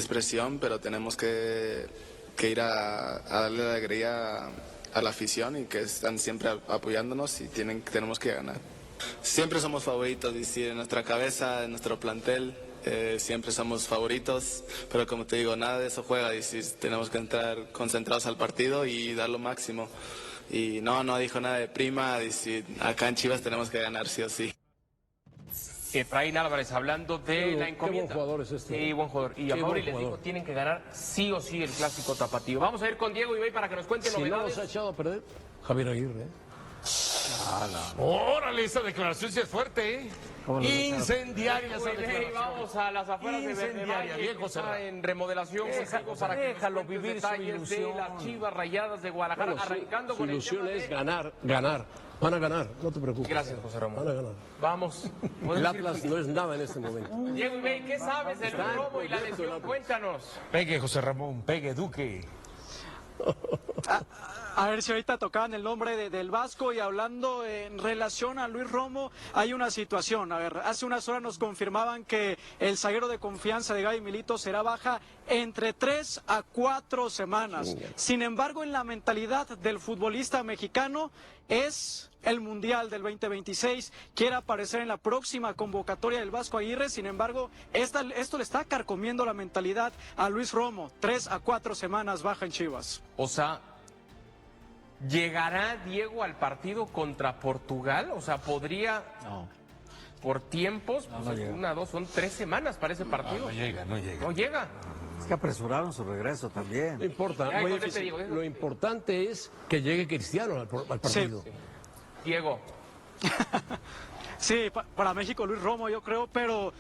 Es presión, pero tenemos que ir a darle la alegría a la afición y que están siempre apoyándonos y tenemos que ganar. Siempre somos favoritos, en nuestra cabeza, en nuestro plantel, siempre somos favoritos, pero como te digo, nada de eso juega, tenemos que entrar concentrados al partido y dar lo máximo. Y no dijo nada de prima, acá en Chivas tenemos que ganar sí o sí. Efraín Álvarez hablando de la encomienda. Qué buen jugador es este. Sí, buen jugador. Y a Mauri les dijo, tienen que ganar sí o sí el clásico tapatío. Vamos a ir con Diego Ibey para que nos cuente Si no novedades. los ha echado a perder, Javier Aguirre. Órale, esa declaración sí es fuerte, ¿eh? Incendiaria esa declaración. Vamos a las afueras de Incendiaria, Verde, viejo que está Serrano. en remodelación. Contigo para que déjalo nos cuentes vivir su detalles ilusión. de las Chivas Rayadas de Guadalajara, Bueno, arrancando su con el ilusión tema es de... ganar. Van a ganar, no te preocupes. Gracias, José Ramón. Van a ganar. Vamos. El Atlas no es nada en este momento. Diego Ibey, ¿qué sabes del robo y la lesión? Cuéntanos. Pegue, José Ramón, pegue, Duque. A ver si ahorita tocaban el nombre del Vasco y hablando en relación a Luis Romo, hay una situación. A ver, hace unas horas nos confirmaban que el zaguero de confianza de Gaby Milito será baja entre 3 a 4 semanas. Sin embargo, en la mentalidad del futbolista mexicano es el Mundial del 2026, quiere aparecer en la próxima convocatoria del Vasco Aguirre. Sin embargo, esto le está carcomiendo la mentalidad a Luis Romo. 3 a 4 semanas baja en Chivas. O sea, ¿llegará Diego al partido contra Portugal? O sea, podría... No. Por tiempos, No llega. 1, 2, son 3 semanas para ese partido. No llega. No llega. Es que apresuraron su regreso también. No importa. Ay, Muy ¿dónde te difícil. digo? Lo importante es que llegue Cristiano al partido. Diego. Sí, para México Luis Romo yo creo, pero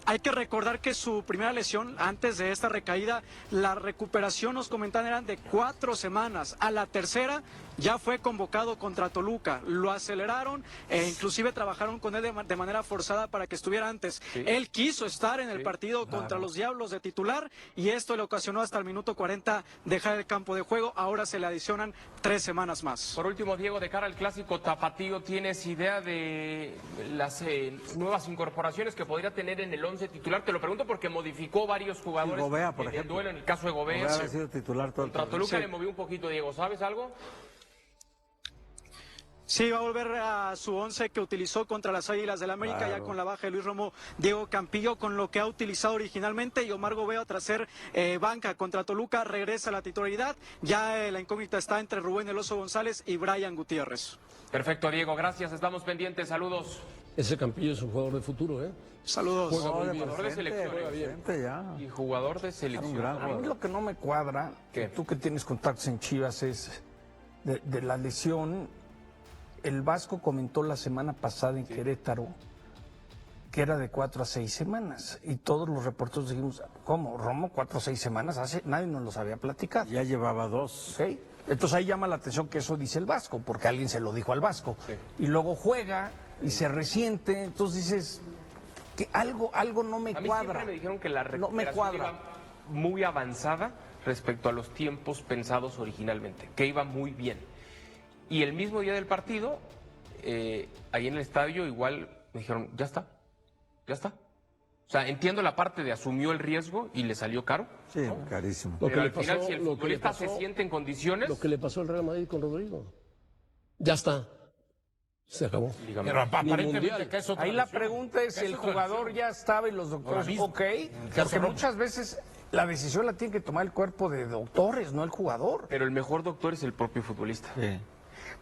hay que recordar que su primera lesión antes de esta recaída, la recuperación nos comentaban eran de 4 semanas. A la tercera ya fue convocado contra Toluca, lo aceleraron e inclusive trabajaron con él de manera forzada para que estuviera antes. Sí. Él quiso estar en el partido contra los Diablos de titular y esto le ocasionó hasta el minuto 40 dejar el campo de juego. Ahora se le adicionan 3 semanas más. Por último, Diego, de cara al clásico tapatío, ¿tienes idea de las nuevas incorporaciones que podría tener en el 11 titular? Te lo pregunto porque modificó varios jugadores Gobea, por en el ejemplo. duelo, en el caso de Gobea. Gobea ha sido titular todo el Contra torneo. Toluca Sí. le movió un poquito, Diego. ¿Sabes algo? Sí, va a volver a su 11 que utilizó contra las Águilas del América, Claro. ya con la baja de Luis Romo, Diego Campillo, con lo que ha utilizado originalmente, y Omar Gobea tras ser banca contra Toluca, regresa a la titularidad. Ya la incógnita está entre Rubén El Oso González y Brian Gutiérrez. Perfecto, Diego. Gracias. Estamos pendientes. Saludos. Ese Campillo es un jugador de futuro, ¿eh? Saludos. Juega muy bien. Jugador de selección, Juega bien, ya. Y jugador de Un selección. gran A mí jugador. lo que no me cuadra, ¿Qué? tú que tienes contactos en Chivas, es de la lesión. El Vasco comentó la semana pasada en Querétaro que era de 4 a 6 semanas. Y todos los reporteros dijimos, ¿cómo? ¿Romo 4 a 6 semanas? Nadie nos los había platicado. Ya llevaba 2. ¿Ok? Entonces ahí llama la atención que eso dice el Vasco, porque alguien se lo dijo al Vasco. Sí. Y luego juega y se resiente, entonces dices que algo no me A mí cuadra. siempre me dijeron que la No me recuperación cuadra. iba muy avanzada respecto a los tiempos pensados originalmente, que iba muy bien. Y el mismo día del partido, ahí en el estadio, igual me dijeron, ya está. O sea, entiendo la parte de asumió el riesgo y le salió caro. Sí, carísimo. Lo Pero que le al final, pasó- si el lo que le futbolista se pasó- siente en condiciones, Lo que le pasó al Real Madrid con Rodrigo. Ya está. Se acabó. dígame. Pero aparentemente mundial. acá es otra Ahí la lesión. pregunta es Acá si el otra jugador lesión. ya estaba y los doctores, Ahora mismo. ok, caso porque Romo. muchas veces la decisión la tiene que tomar el cuerpo de doctores, no el jugador. Pero el mejor doctor es el propio futbolista. Sí.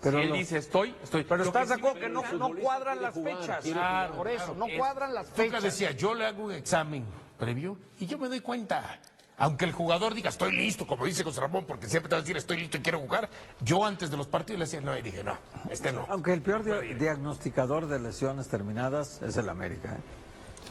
Pero si él no- dice estoy. Pero Lo estás de sí acuerdo me que gusta- no cuadran quiere las jugar, fechas. quiere jugar. Por eso, no Es- cuadran las Tuca fechas. decía, yo le hago un examen previo y yo me doy cuenta. Aunque el jugador diga, estoy listo, como dice José Ramón, porque siempre te va a decir, estoy listo y quiero jugar. Yo antes de los partidos le decía, no, y dije, no, no. Aunque el peor diagnosticador de lesiones terminadas es el América.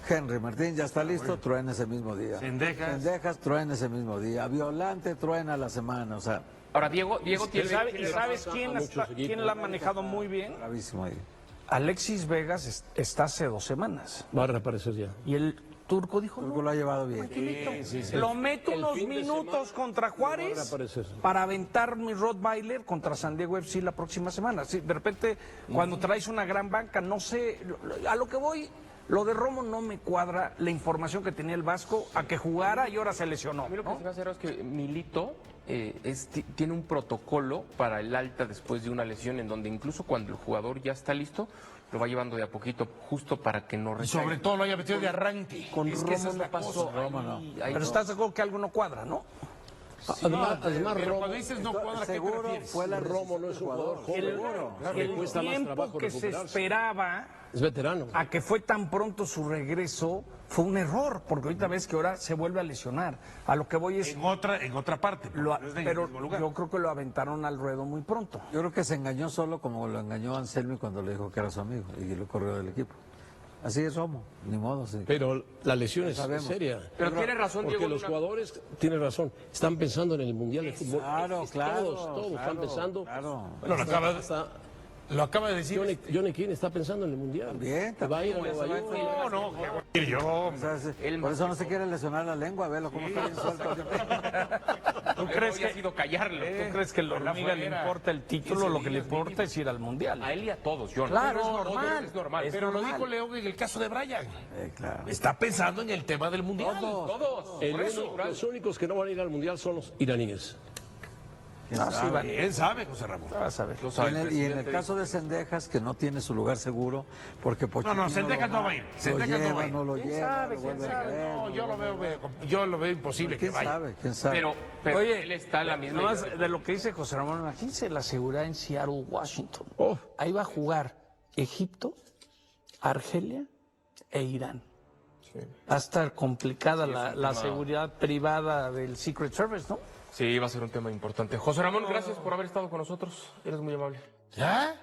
Henry Martín ya está listo, truena ese mismo día. Cendejas truena ese mismo día. Violante truena la semana, o sea, Ahora, Diego tiene... ¿Y sabes quién muchos equipos. quién la ha manejado muy bien? bravísimo ahí. Alexis Vegas está hace 2 semanas. Va a reaparecer ya. Y el turco dijo, Turco no, lo ha llevado bien. lo meto El unos fin de minutos semana contra va a Juárez reaparecer. para aventar mi Rottweiler contra San Diego FC la próxima semana. Sí, de repente, cuando traes una gran banca, no sé, a lo que voy, Lo de Romo no me cuadra la información que tenía el Vasco a que jugara y ahora se lesionó. A mí lo que ¿no? se me hace raro es que Milito tiene un protocolo para el alta después de una lesión en donde incluso cuando el jugador ya está listo, lo va llevando de a poquito justo para que no Y recaiga. sobre todo lo haya metido de arranque. Con Es Romo que esa es no la pasó. cosa. Ahí Pero no. estás de acuerdo que algo no cuadra, ¿no? Además, Pero Romo, cuando dices no cuadra, ¿a qué te Seguro refieres? fue la Romo no es un jugador joven. Seguro. Le cuesta más tiempo trabajo que se recuperarse. esperaba Es veterano. a que fue tan pronto su regreso fue un error, porque ahorita ves que ahora se vuelve a lesionar. A lo que voy es... En otra parte, lo- no es del pero mismo lugar. yo creo que lo aventaron al ruedo muy pronto. Yo creo que se engañó solo como lo engañó Anselmi cuando le dijo que era su amigo y lo corrió del equipo. Así es Romo, ni modo. Sí. Pero la lesión es Sabemos. seria. Pero tiene razón, Porque Diego. los jugadores, tienes razón, están pensando en el Mundial de Fútbol. Claro, claro. Todos están pensando. Claro. Bueno, lo acaba de decir. Johnny King está pensando en el Mundial. Bien, Que va a ir a también, Nueva eso va a York. No, ¿qué voy a decir yo? O sea, Él por más eso que no se quiere lesionar la lengua, velo cómo está bien suelto. ¿Tú crees que ha sido callarlo? ¿Tú crees que a la hormiga le importa el título? Lo que le importa es ir al Mundial. A él y a todos, John. Claro, No, es no, normal. es normal. Es Pero lo normal. dijo León en el caso de Brian. Claro. Está pensando en el tema del Mundial. Todos. Por eso. Los únicos que no van a ir al Mundial son los iraníes. Sí, van. Él sabe, José Ramón. Vas a ver. Lo sabe el Y en el presidente. caso de Sendejas, que no tiene su lugar seguro, porque Pochettino Sendejas no va a ir. Lo Sendejas no va a lleva, ir. no lo ¿Quién lleva, sabe? lo ¿Quién vuelve a sabe? traer, No, lo yo vuelve a- yo lo veo imposible que ¿Quién vaya. sabe? ¿Quién sabe? Pero Oye, él está en la misma nomás idea. de lo que dice José Ramón, imagínense la seguridad en Seattle, Washington. Oh. Ahí va a jugar Egipto, Argelia e Irán. Va a estar complicada la seguridad privada del Secret Service, ¿no? Sí, va a ser un tema importante. José Ramón, gracias por haber estado con nosotros. Eres muy amable. ¿Ya?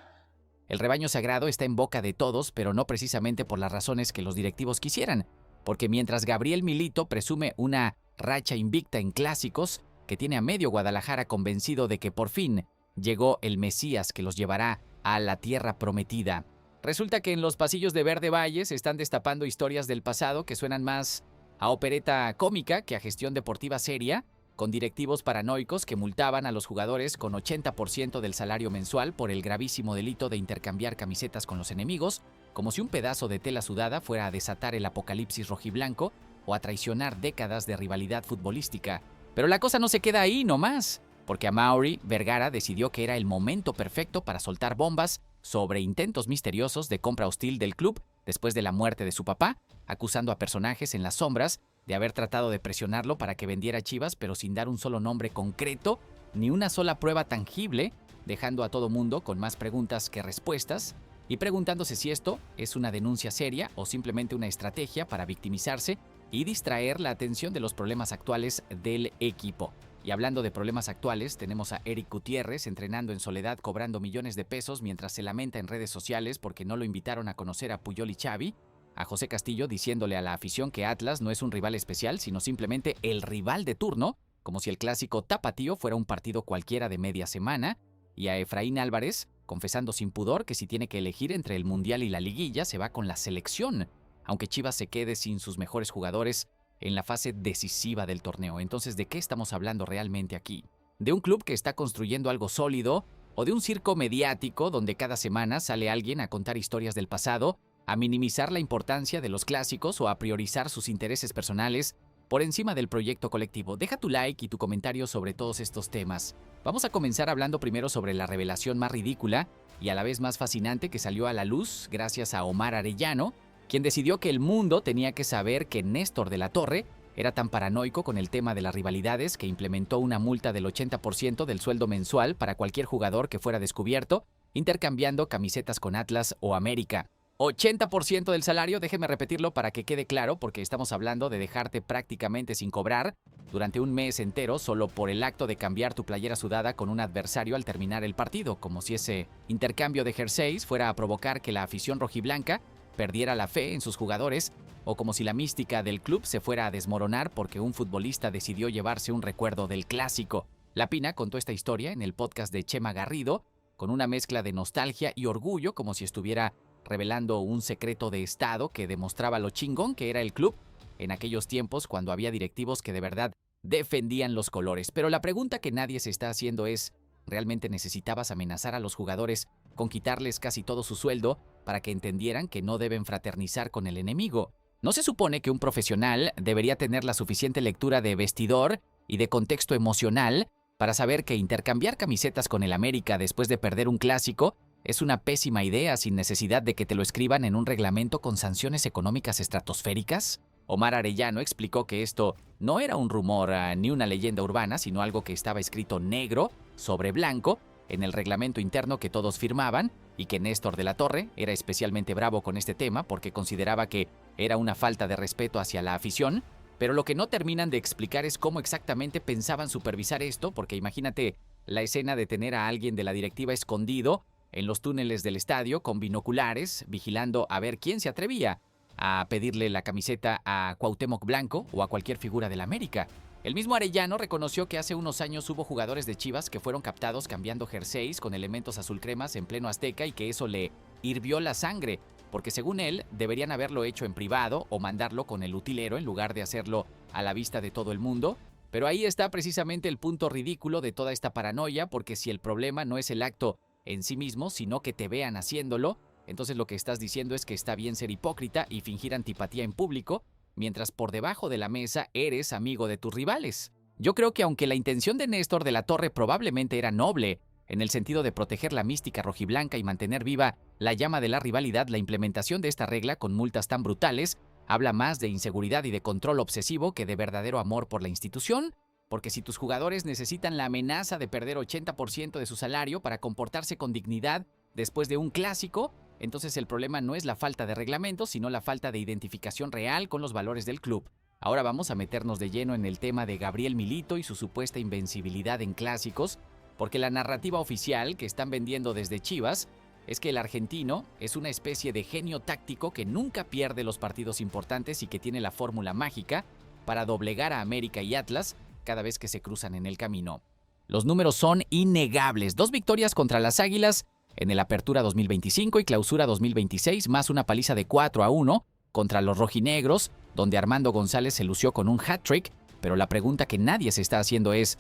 El rebaño sagrado está en boca de todos, pero no precisamente por las razones que los directivos quisieran, porque mientras Gabriel Milito presume una racha invicta en clásicos, que tiene a medio Guadalajara convencido de que por fin llegó el Mesías que los llevará a la tierra prometida. Resulta que en los pasillos de Verde Valle se están destapando historias del pasado que suenan más a opereta cómica que a gestión deportiva seria, con directivos paranoicos que multaban a los jugadores con 80% del salario mensual por el gravísimo delito de intercambiar camisetas con los enemigos, como si un pedazo de tela sudada fuera a desatar el apocalipsis rojiblanco o a traicionar décadas de rivalidad futbolística. Pero la cosa no se queda ahí nomás, porque Amaury Vergara decidió que era el momento perfecto para soltar bombas sobre intentos misteriosos de compra hostil del club después de la muerte de su papá, acusando a personajes en las sombras de haber tratado de presionarlo para que vendiera Chivas, pero sin dar un solo nombre concreto ni una sola prueba tangible, dejando a todo mundo con más preguntas que respuestas y preguntándose si esto es una denuncia seria o simplemente una estrategia para victimizarse y distraer la atención de los problemas actuales del equipo. Y hablando de problemas actuales, tenemos a Eric Gutiérrez entrenando en soledad cobrando millones de pesos mientras se lamenta en redes sociales porque no lo invitaron a conocer a Puyol y Xavi, a José Castillo diciéndole a la afición que Atlas no es un rival especial, sino simplemente el rival de turno, como si el clásico tapatío fuera un partido cualquiera de media semana, y a Efraín Álvarez confesando sin pudor que si tiene que elegir entre el Mundial y la Liguilla se va con la selección, aunque Chivas se quede sin sus mejores jugadores en la fase decisiva del torneo. Entonces, ¿de qué estamos hablando realmente aquí? ¿De un club que está construyendo algo sólido o de un circo mediático donde cada semana sale alguien a contar historias del pasado, a minimizar la importancia de los clásicos o a priorizar sus intereses personales por encima del proyecto colectivo? Deja tu like y tu comentario sobre todos estos temas. Vamos a comenzar hablando primero sobre la revelación más ridícula y a la vez más fascinante que salió a la luz gracias a Omar Arellano, quien decidió que el mundo tenía que saber que Néstor de la Torre era tan paranoico con el tema de las rivalidades que implementó una multa del 80% del sueldo mensual para cualquier jugador que fuera descubierto, intercambiando camisetas con Atlas o América. 80% del salario, déjeme repetirlo para que quede claro, porque estamos hablando de dejarte prácticamente sin cobrar durante un mes entero solo por el acto de cambiar tu playera sudada con un adversario al terminar el partido, como si ese intercambio de jerseys fuera a provocar que la afición rojiblanca perdiera la fe en sus jugadores, o como si la mística del club se fuera a desmoronar porque un futbolista decidió llevarse un recuerdo del clásico. La Pina contó esta historia en el podcast de Chema Garrido, con una mezcla de nostalgia y orgullo, como si estuviera revelando un secreto de estado que demostraba lo chingón que era el club en aquellos tiempos cuando había directivos que de verdad defendían los colores. Pero la pregunta que nadie se está haciendo es, ¿Realmente necesitabas amenazar a los jugadores con quitarles casi todo su sueldo para que entendieran que no deben fraternizar con el enemigo? ¿No se supone que un profesional debería tener la suficiente lectura de vestidor y de contexto emocional para saber que intercambiar camisetas con el América después de perder un clásico es una pésima idea sin necesidad de que te lo escriban en un reglamento con sanciones económicas estratosféricas? Omar Arellano explicó que esto no era un rumor ni una leyenda urbana, sino algo que estaba escrito negro sobre blanco en el reglamento interno que todos firmaban, y que Néstor de la Torre era especialmente bravo con este tema porque consideraba que era una falta de respeto hacia la afición. Pero lo que no terminan de explicar es cómo exactamente pensaban supervisar esto, porque imagínate la escena de tener a alguien de la directiva escondido en los túneles del estadio con binoculares, vigilando a ver quién se atrevía a pedirle la camiseta a Cuauhtémoc Blanco o a cualquier figura del América. El mismo Arellano reconoció que hace unos años hubo jugadores de Chivas que fueron captados cambiando jerseys con elementos azulcremas en pleno Azteca y que eso le hirvió la sangre, porque según él deberían haberlo hecho en privado o mandarlo con el utilero en lugar de hacerlo a la vista de todo el mundo. Pero ahí está precisamente el punto ridículo de toda esta paranoia, porque si el problema no es el acto en sí mismo, sino que te vean haciéndolo, entonces lo que estás diciendo es que está bien ser hipócrita y fingir antipatía en público, mientras por debajo de la mesa eres amigo de tus rivales. Yo creo que aunque la intención de Néstor de la Torre probablemente era noble, en el sentido de proteger la mística rojiblanca y mantener viva la llama de la rivalidad, la implementación de esta regla con multas tan brutales habla más de inseguridad y de control obsesivo que de verdadero amor por la institución, porque si tus jugadores necesitan la amenaza de perder 80% de su salario para comportarse con dignidad después de un clásico, entonces el problema no es la falta de reglamento, sino la falta de identificación real con los valores del club. Ahora vamos a meternos de lleno en el tema de Gabriel Milito y su supuesta invencibilidad en clásicos, porque la narrativa oficial que están vendiendo desde Chivas es que el argentino es una especie de genio táctico que nunca pierde los partidos importantes y que tiene la fórmula mágica para doblegar a América y Atlas cada vez que se cruzan en el camino. Los números son innegables: 2 victorias contra las Águilas en el Apertura 2025 y Clausura 2026, más una paliza de 4-1 contra los rojinegros, donde Armando González se lució con un hat-trick, pero la pregunta que nadie se está haciendo es: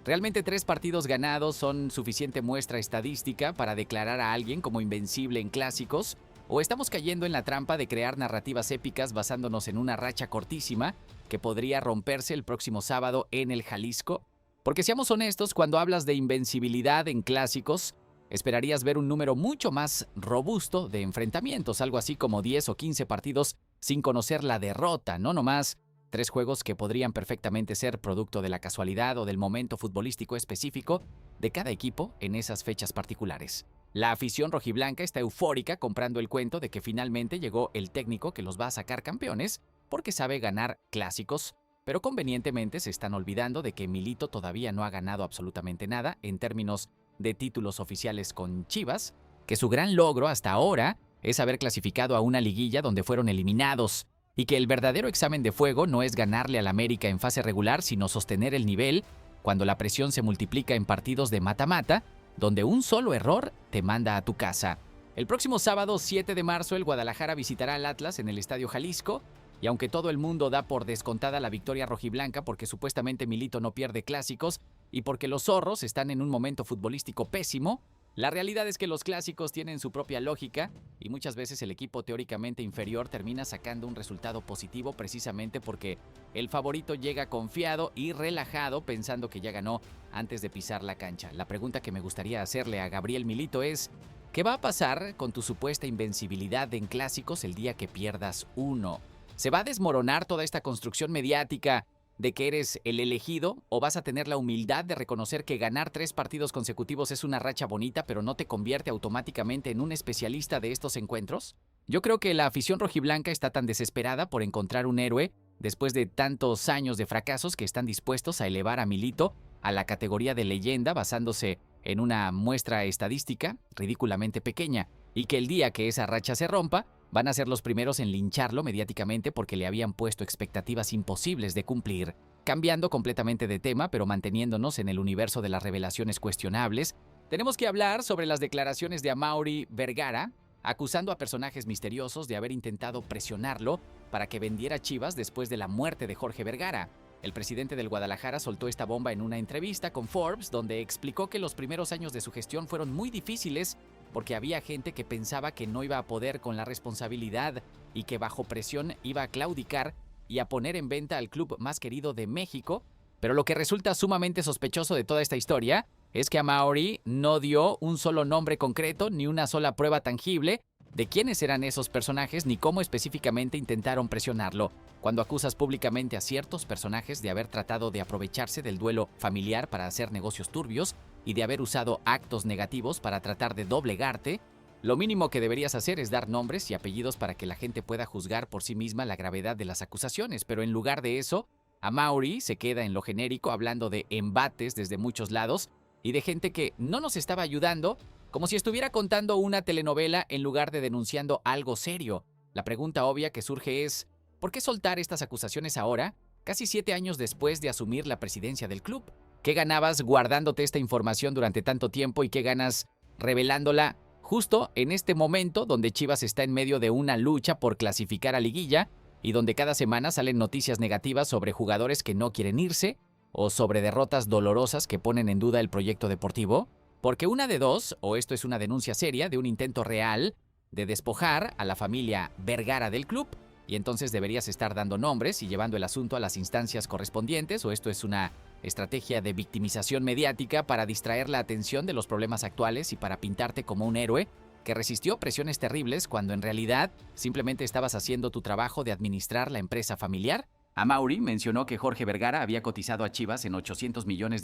¿realmente 3 partidos ganados son suficiente muestra estadística para declarar a alguien como invencible en clásicos? ¿O estamos cayendo en la trampa de crear narrativas épicas basándonos en una racha cortísima que podría romperse el próximo sábado en el Jalisco? Porque seamos honestos, cuando hablas de invencibilidad en clásicos, esperarías ver un número mucho más robusto de enfrentamientos, algo así como 10 o 15 partidos sin conocer la derrota, no nomás 3 juegos que podrían perfectamente ser producto de la casualidad o del momento futbolístico específico de cada equipo en esas fechas particulares. La afición rojiblanca está eufórica comprando el cuento de que finalmente llegó el técnico que los va a sacar campeones porque sabe ganar clásicos, pero convenientemente se están olvidando de que Milito todavía no ha ganado absolutamente nada en términos de títulos oficiales con Chivas, que su gran logro hasta ahora es haber clasificado a una liguilla donde fueron eliminados, y que el verdadero examen de fuego no es ganarle al América en fase regular, sino sostener el nivel cuando la presión se multiplica en partidos de mata-mata, donde un solo error te manda a tu casa. El próximo sábado 7 de marzo el Guadalajara visitará al Atlas en el Estadio Jalisco, y aunque todo el mundo da por descontada la victoria rojiblanca porque supuestamente Milito no pierde clásicos y porque los zorros están en un momento futbolístico pésimo, la realidad es que los clásicos tienen su propia lógica y muchas veces el equipo teóricamente inferior termina sacando un resultado positivo precisamente porque el favorito llega confiado y relajado pensando que ya ganó antes de pisar la cancha. La pregunta que me gustaría hacerle a Gabriel Milito es: ¿qué va a pasar con tu supuesta invencibilidad en clásicos el día que pierdas uno? ¿Se va a desmoronar toda esta construcción mediática de que eres el elegido, o vas a tener la humildad de reconocer que ganar 3 partidos consecutivos es una racha bonita, pero no te convierte automáticamente en un especialista de estos encuentros? Yo creo que la afición rojiblanca está tan desesperada por encontrar un héroe después de tantos años de fracasos que están dispuestos a elevar a Milito a la categoría de leyenda basándose en una muestra estadística ridículamente pequeña, y que el día que esa racha se rompa, van a ser los primeros en lincharlo mediáticamente porque le habían puesto expectativas imposibles de cumplir. Cambiando completamente de tema, pero manteniéndonos en el universo de las revelaciones cuestionables, tenemos que hablar sobre las declaraciones de Amaury Vergara, acusando a personajes misteriosos de haber intentado presionarlo para que vendiera Chivas después de la muerte de Jorge Vergara. El presidente del Guadalajara soltó esta bomba en una entrevista con Forbes, donde explicó que los primeros años de su gestión fueron muy difíciles porque había gente que pensaba que no iba a poder con la responsabilidad y que bajo presión iba a claudicar y a poner en venta al club más querido de México. Pero lo que resulta sumamente sospechoso de toda esta historia es que Amaury no dio un solo nombre concreto ni una sola prueba tangible de quiénes eran esos personajes ni cómo específicamente intentaron presionarlo. Cuando acusas públicamente a ciertos personajes de haber tratado de aprovecharse del duelo familiar para hacer negocios turbios y de haber usado actos negativos para tratar de doblegarte, lo mínimo que deberías hacer es dar nombres y apellidos para que la gente pueda juzgar por sí misma la gravedad de las acusaciones, pero en lugar de eso, Amaury se queda en lo genérico hablando de embates desde muchos lados y de gente que no nos estaba ayudando, como si estuviera contando una telenovela en lugar de denunciando algo serio. La pregunta obvia que surge es, ¿por qué soltar estas acusaciones ahora, casi 7 años después de asumir la presidencia del club? ¿Qué ganabas guardándote esta información durante tanto tiempo y qué ganas revelándola justo en este momento donde Chivas está en medio de una lucha por clasificar a liguilla y donde cada semana salen noticias negativas sobre jugadores que no quieren irse o sobre derrotas dolorosas que ponen en duda el proyecto deportivo? Porque una de dos, o esto es una denuncia seria de un intento real de despojar a la familia Vergara del club, y entonces deberías estar dando nombres y llevando el asunto a las instancias correspondientes, o esto es una estrategia de victimización mediática para distraer la atención de los problemas actuales y para pintarte como un héroe que resistió presiones terribles cuando en realidad simplemente estabas haciendo tu trabajo de administrar la empresa familiar. Amaury mencionó que Jorge Vergara había cotizado a Chivas en $800 millones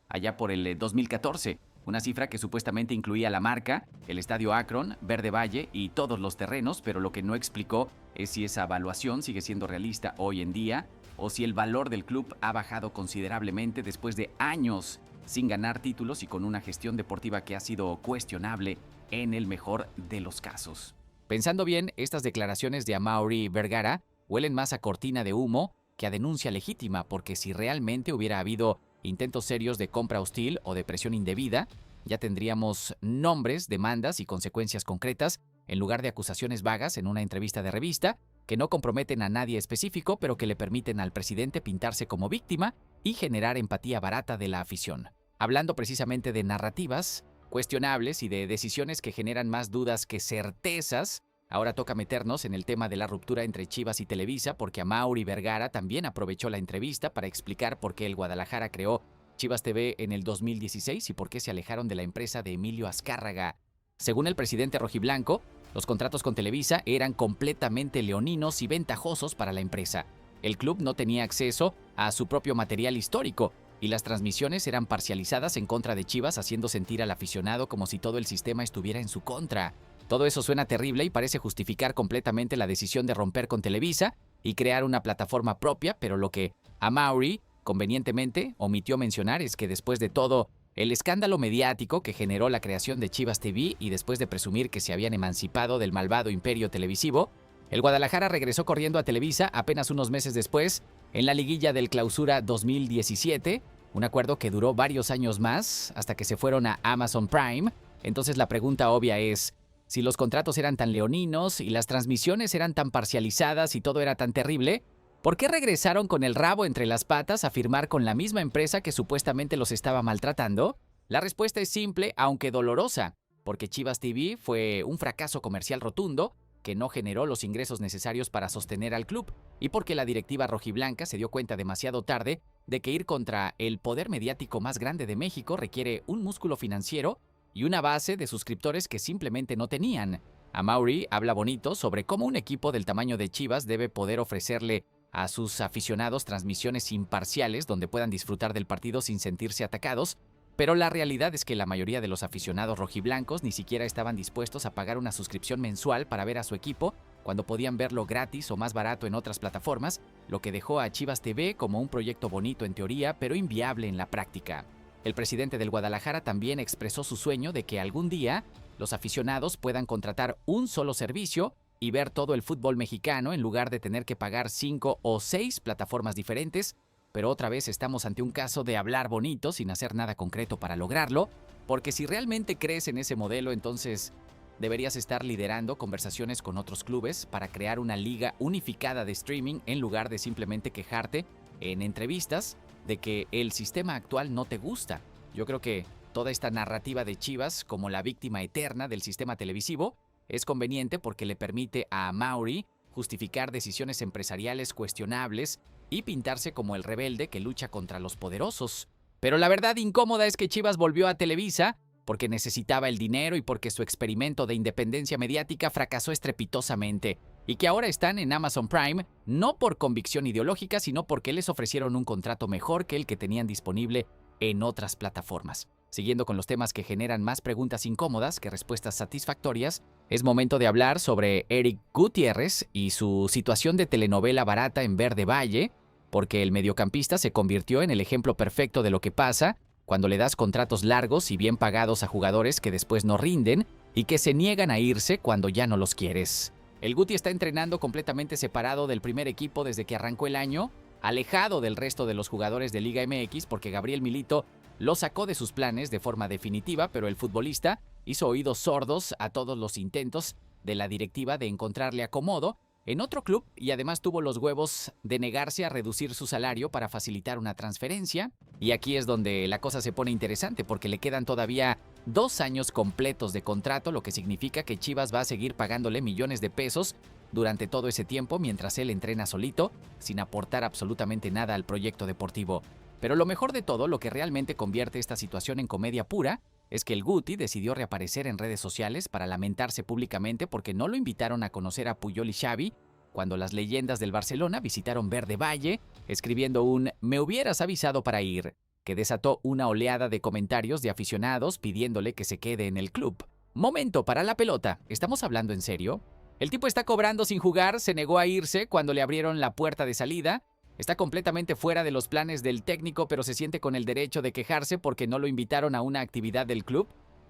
allá por el 2014, una cifra que supuestamente incluía la marca, el estadio Akron, Verde Valle y todos los terrenos, pero lo que no explicó es si esa evaluación sigue siendo realista hoy en día o si el valor del club ha bajado considerablemente después de años sin ganar títulos y con una gestión deportiva que ha sido cuestionable en el mejor de los casos. Pensando bien, estas declaraciones de Amaury Vergara huelen más a cortina de humo que a denuncia legítima, porque si realmente hubiera habido intentos serios de compra hostil o de presión indebida, ya tendríamos nombres, demandas y consecuencias concretas en lugar de acusaciones vagas en una entrevista de revista que no comprometen a nadie específico, pero que le permiten al presidente pintarse como víctima y generar empatía barata de la afición. Hablando precisamente de narrativas cuestionables y de decisiones que generan más dudas que certezas, ahora toca meternos en el tema de la ruptura entre Chivas y Televisa, porque Amaury Vergara también aprovechó la entrevista para explicar por qué el Guadalajara creó Chivas TV en el 2016 y por qué se alejaron de la empresa de Emilio Azcárraga. Según el presidente rojiblanco, los contratos con Televisa eran completamente leoninos y ventajosos para la empresa. El club no tenía acceso a su propio material histórico y las transmisiones eran parcializadas en contra de Chivas, haciendo sentir al aficionado como si todo el sistema estuviera en su contra. Todo eso suena terrible y parece justificar completamente la decisión de romper con Televisa y crear una plataforma propia, pero lo que Amaury convenientemente omitió mencionar es que después de todo el escándalo mediático que generó la creación de Chivas TV y después de presumir que se habían emancipado del malvado imperio televisivo, el Guadalajara regresó corriendo a Televisa apenas unos meses después en la liguilla del Clausura 2017, un acuerdo que duró varios años más hasta que se fueron a Amazon Prime. Entonces la pregunta obvia es, si los contratos eran tan leoninos y las transmisiones eran tan parcializadas y todo era tan terrible, ¿por qué regresaron con el rabo entre las patas a firmar con la misma empresa que supuestamente los estaba maltratando? La respuesta es simple, aunque dolorosa, porque Chivas TV fue un fracaso comercial rotundo que no generó los ingresos necesarios para sostener al club, y porque la directiva rojiblanca se dio cuenta demasiado tarde de que ir contra el poder mediático más grande de México requiere un músculo financiero y una base de suscriptores que simplemente no tenían. Amaury habla bonito sobre cómo un equipo del tamaño de Chivas debe poder ofrecerle a sus aficionados transmisiones imparciales donde puedan disfrutar del partido sin sentirse atacados, pero la realidad es que la mayoría de los aficionados rojiblancos ni siquiera estaban dispuestos a pagar una suscripción mensual para ver a su equipo cuando podían verlo gratis o más barato en otras plataformas, lo que dejó a Chivas TV como un proyecto bonito en teoría, pero inviable en la práctica. El presidente del Guadalajara también expresó su sueño de que algún día los aficionados puedan contratar un solo servicio y ver todo el fútbol mexicano en lugar de tener que pagar 5 o 6 plataformas diferentes, pero otra vez estamos ante un caso de hablar bonito sin hacer nada concreto para lograrlo, porque si realmente crees en ese modelo, entonces deberías estar liderando conversaciones con otros clubes para crear una liga unificada de streaming en lugar de simplemente quejarte en entrevistas de que el sistema actual no te gusta. Yo creo que toda esta narrativa de Chivas como la víctima eterna del sistema televisivo es conveniente porque le permite a Amaury justificar decisiones empresariales cuestionables y pintarse como el rebelde que lucha contra los poderosos. Pero la verdad incómoda es que Chivas volvió a Televisa porque necesitaba el dinero y porque su experimento de independencia mediática fracasó estrepitosamente, y que ahora están en Amazon Prime no por convicción ideológica, sino porque les ofrecieron un contrato mejor que el que tenían disponible en otras plataformas. Siguiendo con los temas que generan más preguntas incómodas que respuestas satisfactorias, es momento de hablar sobre Eric Gutiérrez y su situación de telenovela barata en Verde Valle, porque el mediocampista se convirtió en el ejemplo perfecto de lo que pasa cuando le das contratos largos y bien pagados a jugadores que después no rinden y que se niegan a irse cuando ya no los quieres. El Guti está entrenando completamente separado del primer equipo desde que arrancó el año, alejado del resto de los jugadores de Liga MX porque Gabriel Milito lo sacó de sus planes de forma definitiva, pero el futbolista hizo oídos sordos a todos los intentos de la directiva de encontrarle acomodo en otro club y además tuvo los huevos de negarse a reducir su salario para facilitar una transferencia. Y aquí es donde la cosa se pone interesante porque le quedan todavía 2 años completos de contrato, lo que significa que Chivas va a seguir pagándole millones de pesos durante todo ese tiempo mientras él entrena solito, sin aportar absolutamente nada al proyecto deportivo. Pero lo mejor de todo, lo que realmente convierte esta situación en comedia pura, es que el Guti decidió reaparecer en redes sociales para lamentarse públicamente porque no lo invitaron a conocer a Puyol y Xavi cuando las leyendas del Barcelona visitaron Verde Valle, escribiendo un "me hubieras avisado para ir", que desató una oleada de comentarios de aficionados pidiéndole que se quede en el club. Momento para la pelota, ¿estamos hablando en serio? El tipo está cobrando sin jugar, se negó a irse cuando le abrieron la puerta de salida, está completamente fuera de los planes del técnico, pero se siente con el derecho de quejarse porque no lo invitaron a una actividad del club.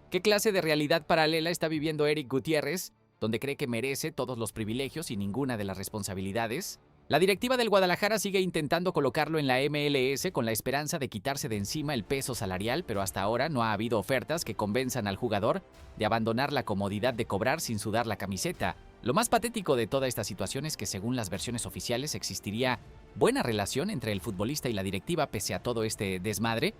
¿Qué clase de realidad paralela está viviendo Eric Gutiérrez, donde cree que merece todos los privilegios y ninguna de las responsabilidades? La directiva del Guadalajara sigue intentando colocarlo en la MLS con la esperanza de quitarse de encima el peso salarial, pero hasta ahora no ha habido ofertas que convenzan al jugador de abandonar la comodidad de cobrar sin sudar la camiseta. Lo más patético de toda esta situación es que, según las versiones oficiales, existiría buena relación entre el futbolista y la directiva pese a todo este desmadre,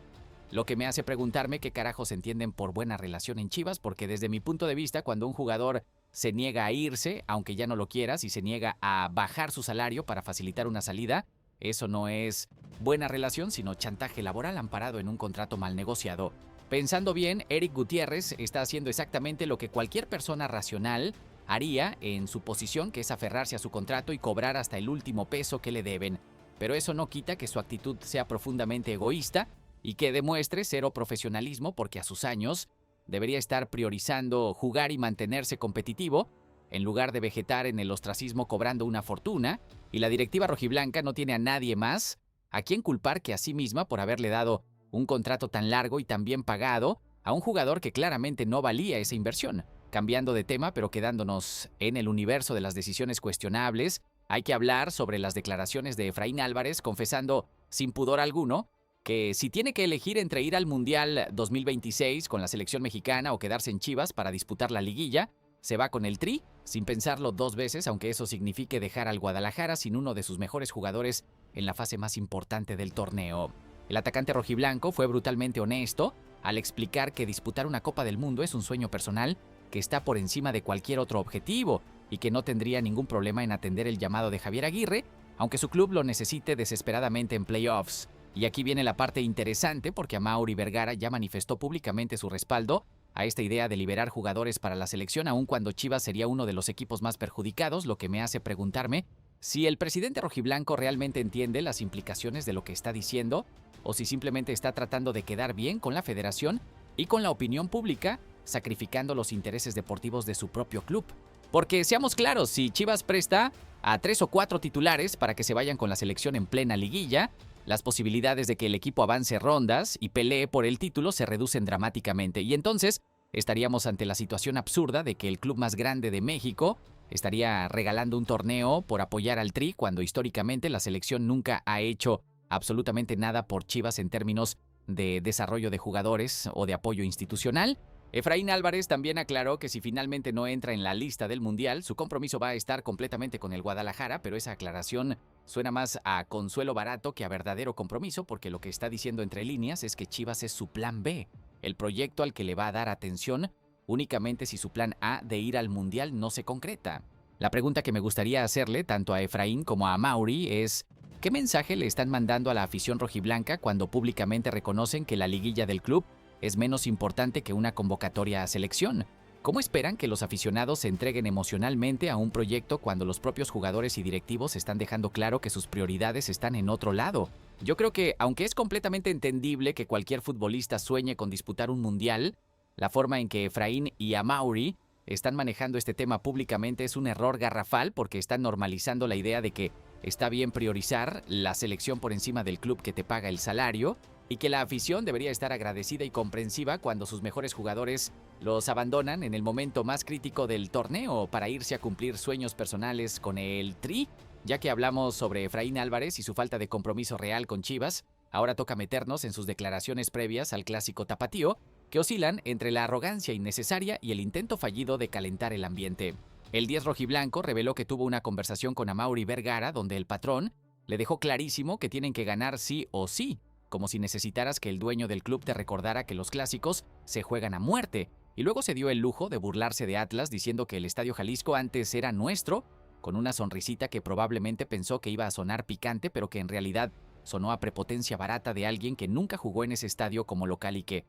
lo que me hace preguntarme qué carajos entienden por buena relación en Chivas, porque desde mi punto de vista, cuando un jugador se niega a irse, aunque ya no lo quieras, y se niega a bajar su salario para facilitar una salida, eso no es buena relación, sino chantaje laboral amparado en un contrato mal negociado. Pensando bien, Eric Gutiérrez está haciendo exactamente lo que cualquier persona racional haría en su posición, que es aferrarse a su contrato y cobrar hasta el último peso que le deben. Pero eso no quita que su actitud sea profundamente egoísta y que demuestre cero profesionalismo, porque a sus años debería estar priorizando jugar y mantenerse competitivo en lugar de vegetar en el ostracismo cobrando una fortuna, y la directiva rojiblanca no tiene a nadie más a quien culpar que a sí misma por haberle dado un contrato tan largo y tan bien pagado a un jugador que claramente no valía esa inversión. Cambiando de tema, pero quedándonos en el universo de las decisiones cuestionables, hay que hablar sobre las declaraciones de Efraín Álvarez confesando sin pudor alguno que si tiene que elegir entre ir al Mundial 2026 con la selección mexicana o quedarse en Chivas para disputar la liguilla, se va con el Tri, sin pensarlo 2 veces, aunque eso signifique dejar al Guadalajara sin uno de sus mejores jugadores en la fase más importante del torneo. El atacante rojiblanco fue brutalmente honesto al explicar que disputar una Copa del Mundo es un sueño personal que está por encima de cualquier otro objetivo y que no tendría ningún problema en atender el llamado de Javier Aguirre, aunque su club lo necesite desesperadamente en playoffs. Y aquí viene la parte interesante, porque Amaury Vergara ya manifestó públicamente su respaldo a esta idea de liberar jugadores para la selección, aun cuando Chivas sería uno de los equipos más perjudicados, lo que me hace preguntarme si el presidente rojiblanco realmente entiende las implicaciones de lo que está diciendo, o si simplemente está tratando de quedar bien con la federación y con la opinión pública, sacrificando los intereses deportivos de su propio club. Porque seamos claros, si Chivas presta a 3 o 4 titulares para que se vayan con la selección en plena liguilla, las posibilidades de que el equipo avance rondas y pelee por el título se reducen dramáticamente, y entonces estaríamos ante la situación absurda de que el club más grande de México estaría regalando un torneo por apoyar al Tri, cuando históricamente la selección nunca ha hecho absolutamente nada por Chivas en términos de desarrollo de jugadores o de apoyo institucional. Efraín Álvarez también aclaró que si finalmente no entra en la lista del Mundial, su compromiso va a estar completamente con el Guadalajara, pero esa aclaración suena más a consuelo barato que a verdadero compromiso, porque lo que está diciendo entre líneas es que Chivas es su plan B, el proyecto al que le va a dar atención únicamente si su plan A de ir al Mundial no se concreta. La pregunta que me gustaría hacerle tanto a Efraín como a Mauri es: ¿qué mensaje le están mandando a la afición rojiblanca cuando públicamente reconocen que la liguilla del club es menos importante que una convocatoria a selección? ¿Cómo esperan que los aficionados se entreguen emocionalmente a un proyecto cuando los propios jugadores y directivos están dejando claro que sus prioridades están en otro lado? Yo creo que, aunque es completamente entendible que cualquier futbolista sueñe con disputar un mundial, la forma en que Efraín y Amaury están manejando este tema públicamente es un error garrafal, porque están normalizando la idea de que está bien priorizar la selección por encima del club que te paga el salario, y que la afición debería estar agradecida y comprensiva cuando sus mejores jugadores los abandonan en el momento más crítico del torneo para irse a cumplir sueños personales con el Tri. Ya que hablamos sobre Efraín Álvarez y su falta de compromiso real con Chivas, ahora toca meternos en sus declaraciones previas al clásico tapatío, que oscilan entre la arrogancia innecesaria y el intento fallido de calentar el ambiente. El 10 rojiblanco reveló que tuvo una conversación con Amaury Vergara donde el patrón le dejó clarísimo que tienen que ganar sí o sí, como si necesitaras que el dueño del club te recordara que los clásicos se juegan a muerte, y luego se dio el lujo de burlarse de Atlas diciendo que el Estadio Jalisco antes era nuestro, con una sonrisita que probablemente pensó que iba a sonar picante, pero que en realidad sonó a prepotencia barata de alguien que nunca jugó en ese estadio como local y que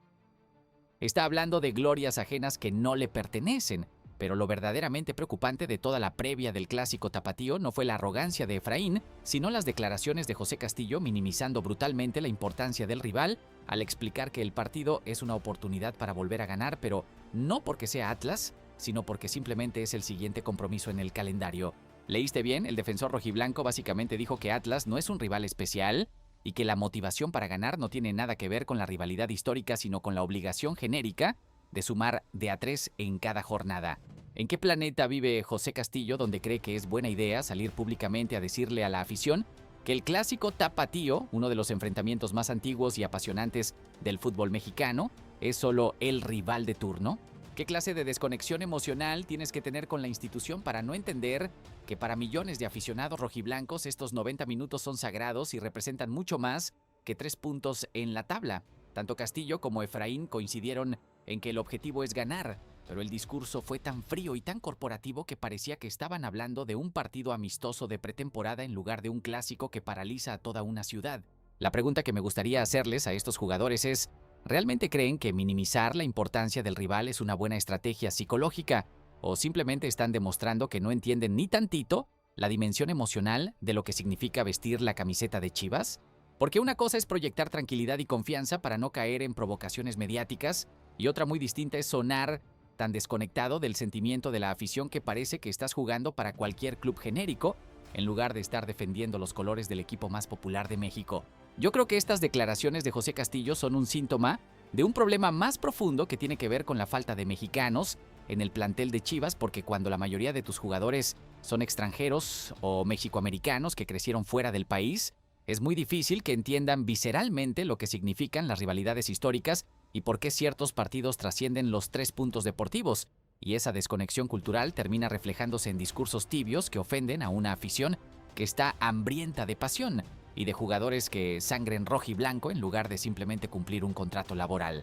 está hablando de glorias ajenas que no le pertenecen. Pero lo verdaderamente preocupante de toda la previa del clásico tapatío no fue la arrogancia de Efraín, sino las declaraciones de José Castillo minimizando brutalmente la importancia del rival al explicar que el partido es una oportunidad para volver a ganar, pero no porque sea Atlas, sino porque simplemente es el siguiente compromiso en el calendario. ¿Leíste bien? El defensor rojiblanco básicamente dijo que Atlas no es un rival especial y que la motivación para ganar no tiene nada que ver con la rivalidad histórica, sino con la obligación genérica de sumar de a 3 en cada jornada. ¿En qué planeta vive José Castillo donde cree que es buena idea salir públicamente a decirle a la afición que el clásico tapatío, uno de los enfrentamientos más antiguos y apasionantes del fútbol mexicano, es solo el rival de turno? ¿Qué clase de desconexión emocional tienes que tener con la institución para no entender que para millones de aficionados rojiblancos estos 90 minutos son sagrados y representan mucho más que 3 puntos en la tabla? Tanto Castillo como Efraín coincidieron en que el objetivo es ganar, pero el discurso fue tan frío y tan corporativo que parecía que estaban hablando de un partido amistoso de pretemporada en lugar de un clásico que paraliza a toda una ciudad. La pregunta que me gustaría hacerles a estos jugadores es: ¿realmente creen que minimizar la importancia del rival es una buena estrategia psicológica? ¿O simplemente están demostrando que no entienden ni tantito la dimensión emocional de lo que significa vestir la camiseta de Chivas? Porque una cosa es proyectar tranquilidad y confianza para no caer en provocaciones mediáticas, y otra muy distinta es sonar tan desconectado del sentimiento de la afición que parece que estás jugando para cualquier club genérico, en lugar de estar defendiendo los colores del equipo más popular de México. Yo creo que estas declaraciones de José Castillo son un síntoma de un problema más profundo que tiene que ver con la falta de mexicanos en el plantel de Chivas, porque cuando la mayoría de tus jugadores son extranjeros o mexicoamericanos que crecieron fuera del país, es muy difícil que entiendan visceralmente lo que significan las rivalidades históricas y por qué ciertos partidos trascienden los 3 puntos deportivos, y esa desconexión cultural termina reflejándose en discursos tibios que ofenden a una afición que está hambrienta de pasión y de jugadores que sangren rojo y blanco en lugar de simplemente cumplir un contrato laboral.